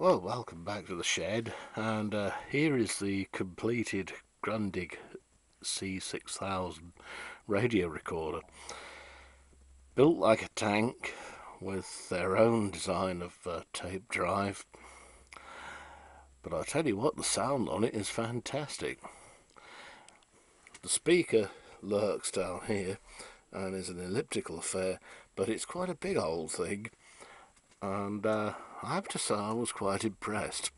Well, welcome back to the shed, and here is the completed Grundig C6000 radio recorder. Built like a tank, with their own design of tape drive. But I tell you what, the sound on it is fantastic. The speaker lurks down here and is an elliptical affair, but it's quite a big old thing, and I have to say I was quite impressed.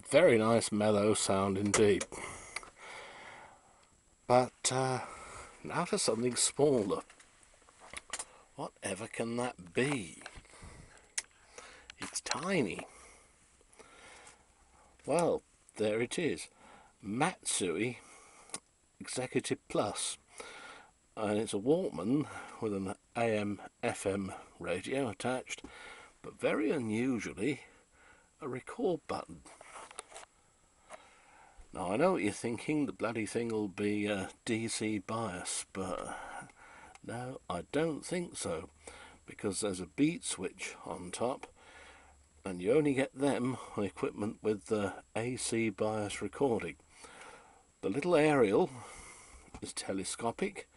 Very nice mellow sound indeed. But now to something smaller. Whatever can that be? It's tiny. Well, there it is. Matsui Executive Plus. And it's a Walkman with an AM/FM radio attached, but very unusually a record button. Now I know what you're thinking, the bloody thing will be DC bias, but no, I don't think so, because there's a beat switch on top, and you only get them on equipment with the AC bias recording. The little aerial is telescopic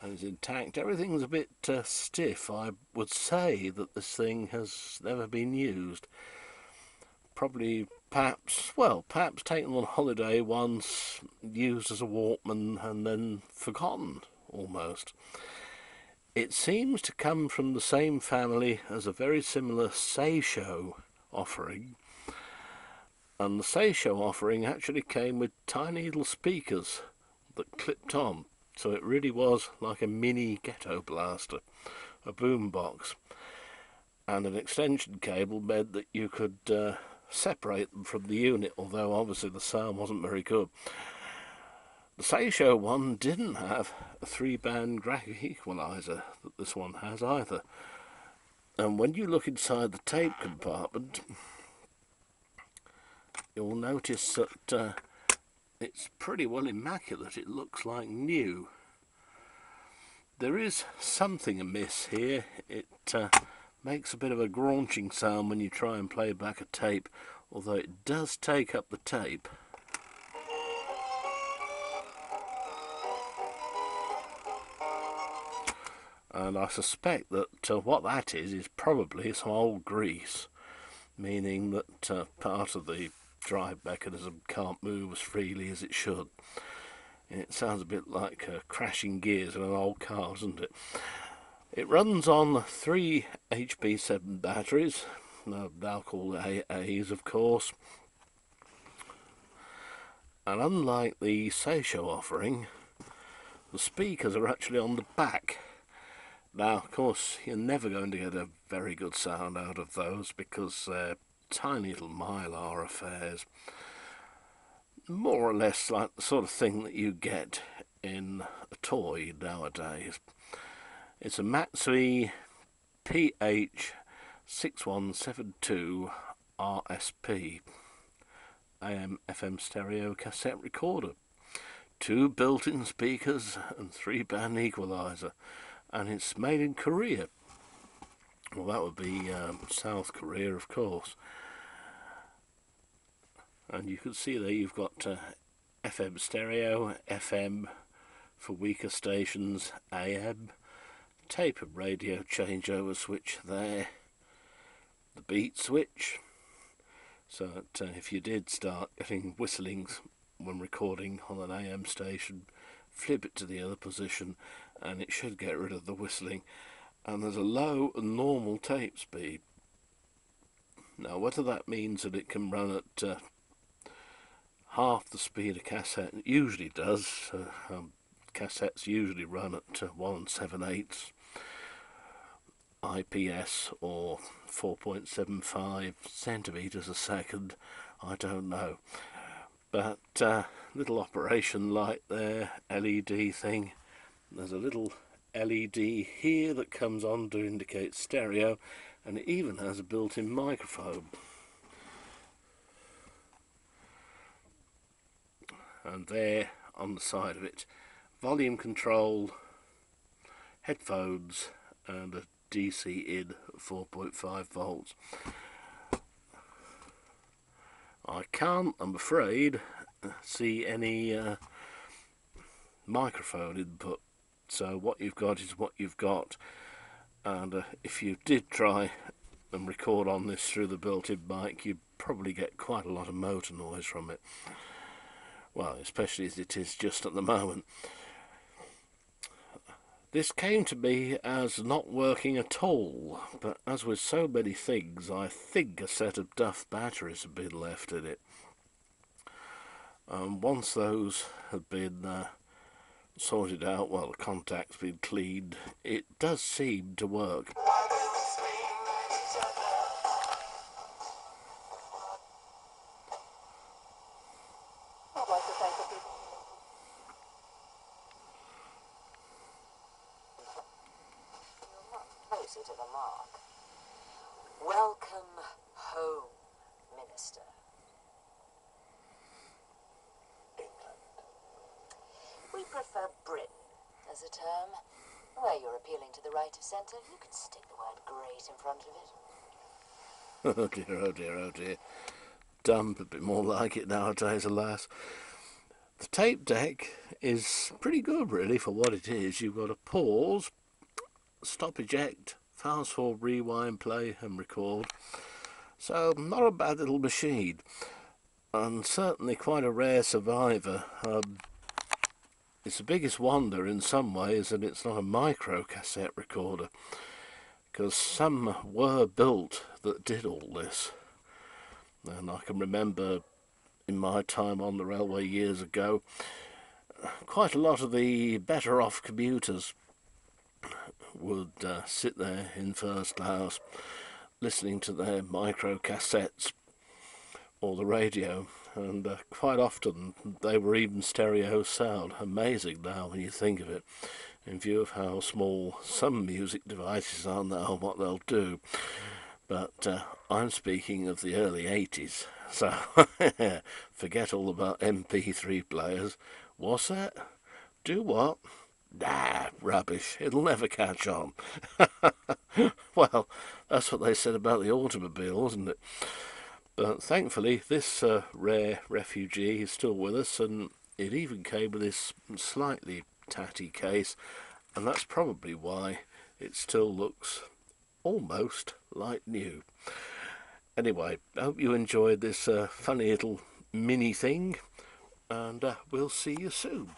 and is intact. Everything's a bit stiff. I would say that this thing has never been used. Probably, perhaps taken on holiday once, used as a Walkman and then forgotten almost. It seems to come from the same family as a very similar Seisho offering, and the Seisho offering actually came with tiny little speakers that clipped on, so it really was like a mini ghetto blaster, a boombox, and an extension cable meant that you could separate them from the unit, although obviously the sound wasn't very good. The Seisho one didn't have a 3-band graphic equalizer that this one has either. And when you look inside the tape compartment, you'll notice that it's pretty well immaculate. It looks like new. There is something amiss here. It makes a bit of a graunching sound when you try and play back a tape, although it does take up the tape. And I suspect that what that is probably some old grease, meaning that part of the drive mechanism can't move as freely as it should. It sounds a bit like crashing gears in an old car, doesn't it? It runs on 3 HP7 batteries, now called AAs of course, and unlike the Seisho offering, the speakers are actually on the back. Now of course you're never going to get a very good sound out of those because they're tiny little mylar affairs, more or less like the sort of thing that you get in a toy nowadays. It's a Matsui PH6172 RSP AM/FM stereo cassette recorder, 2 built-in speakers and 3-band equalizer, and it's made in Korea. Well, that would be South Korea, of course. And you can see there you've got FM stereo, FM for weaker stations, AM, tape and radio changeover switch there, the beat switch, so that if you did start getting whistlings when recording on an AM station, flip it to the other position and it should get rid of the whistling. And there's a low and normal tape speed. Now whether that means that it can run at half the speed a cassette usually does. Cassettes usually run at 1 7/8 IPS or 4.75 centimeters a second. I don't know, but little operation light there, LED thing. There's a little LED here that comes on to indicate stereo, and it even has a built-in microphone. And there on the side of it, volume control, headphones, and a DC in 4.5 volts. I can't, I'm afraid, see any microphone input, so what you've got is what you've got. And if you did try and record on this through the built-in mic, you'd probably get quite a lot of motor noise from it. Well, especially as it is just at the moment. This came to me as not working at all, but as with so many things, I think a set of Duff batteries had been left in it. Once those had been sorted out, well, the contact's been cleaned, it does seem to work. To the mark. Welcome home, Minister. England. We prefer Britain as a term. Where you're appealing to the right of centre, you can stick the word great in front of it. Oh dear, oh dear, oh dear. Dumb, a bit more like it nowadays, alas. The tape deck is pretty good, really, for what it is. You've got a pause, stop, eject, fast forward, rewind, play and record. So not a bad little machine, and certainly quite a rare survivor. It's the biggest wonder in some ways that it's not a micro cassette recorder, because some were built that did all this. And I can remember in my time on the railway years ago, quite a lot of the better off commuters would sit there in first class listening to their micro cassettes or the radio, and quite often they were even stereo sound. Amazing now when you think of it, in view of how small some music devices are now and what they'll do. But I'm speaking of the early 80s, so forget all about MP3 players. What's that? Do what? Nah, rubbish. It'll never catch on. Well, that's what they said about the automobile, wasn't it? But thankfully, this rare refugee is still with us, and it even came with this slightly tatty case, and that's probably why it still looks almost like new. Anyway, I hope you enjoyed this funny little mini thing, and we'll see you soon.